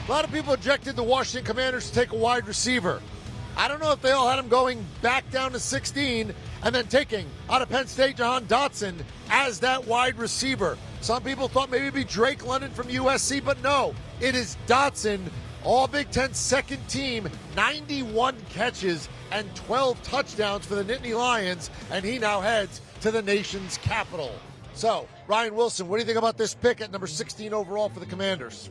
A lot of people objected the Washington Commanders to take a wide receiver. I don't know if they all had him going back down to 16 and then taking out of Penn State Jahan Dotson as that wide receiver. Some people thought maybe it'd be Drake London from USC, but no, it is Dotson, all Big Ten second team, 91 catches and 12 touchdowns for the Nittany Lions, and he now heads to the nation's capital. So, Ryan Wilson, what do you think about this pick at number 16 overall for the Commanders?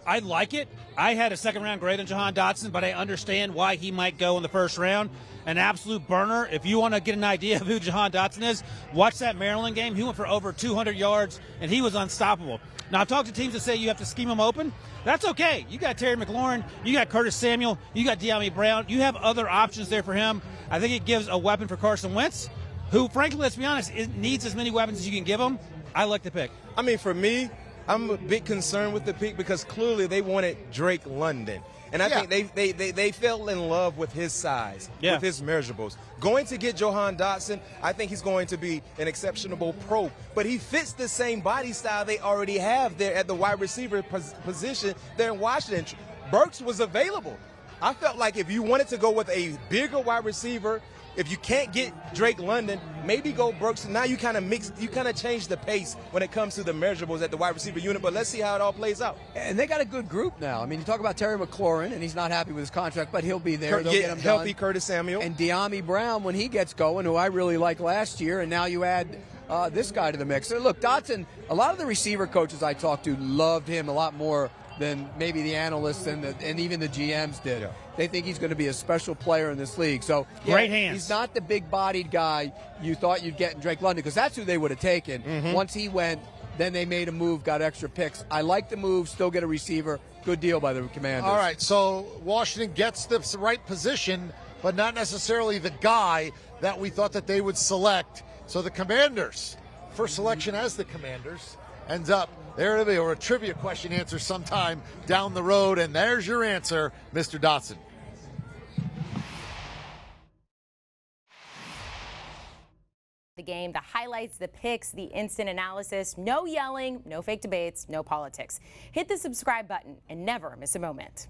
I like it. I had a second-round grade on Jahan Dotson, but I understand why he might go in the first round. An absolute burner. If you want to get an idea of who Jahan Dotson is, watch that Maryland game. He went for over 200 yards, and he was unstoppable. Now, I've talked to teams that say you have to scheme him open. That's okay. You got Terry McLaurin. You got Curtis Samuel. You got De'Ami Brown. You have other options there for him. I think it gives a weapon for Carson Wentz, who, frankly, let's be honest, needs as many weapons as you can give him. I like the pick. I mean, for me, I'm a bit concerned with the pick because clearly they wanted Drake London. And I think they fell in love with his size, with his measurables. Going to get Jahan Dotson, I think he's going to be an exceptional pro. But he fits the same body style they already have there at the wide receiver position there in Washington. Burks was available. I felt like if you wanted to go with a bigger wide receiver, if you can't get Drake London, maybe go Burks. Now you kind of change the pace when it comes to the measurables at the wide receiver unit, but let's see how it all plays out. And they got a good group now. I mean, you talk about Terry McLaurin, and he's not happy with his contract, but he'll be there. They'll get him healthy done. Curtis Samuel. And De'Ami Brown, when he gets going, who I really liked last year, and now you add this guy to the mix. So look, Dotson, a lot of the receiver coaches I talked to loved him a lot more than maybe the analysts and even the GMs did. Yeah. They think he's going to be a special player in this league. So great hands. He's not the big-bodied guy you thought you'd get in Drake London, because that's who they would have taken. Once he went, then they made a move, got extra picks. I like the move, still get a receiver. Good deal by the Commanders. All right, so Washington gets the right position, but not necessarily the guy that we thought that they would select. So the Commanders, first selection as the Commanders, ends up there to be, or a trivia question answer sometime down the road, and there's your answer, Mr. Dotson. The game, the highlights, the picks, the instant analysis, no yelling, no fake debates, no politics. Hit the subscribe button and never miss a moment.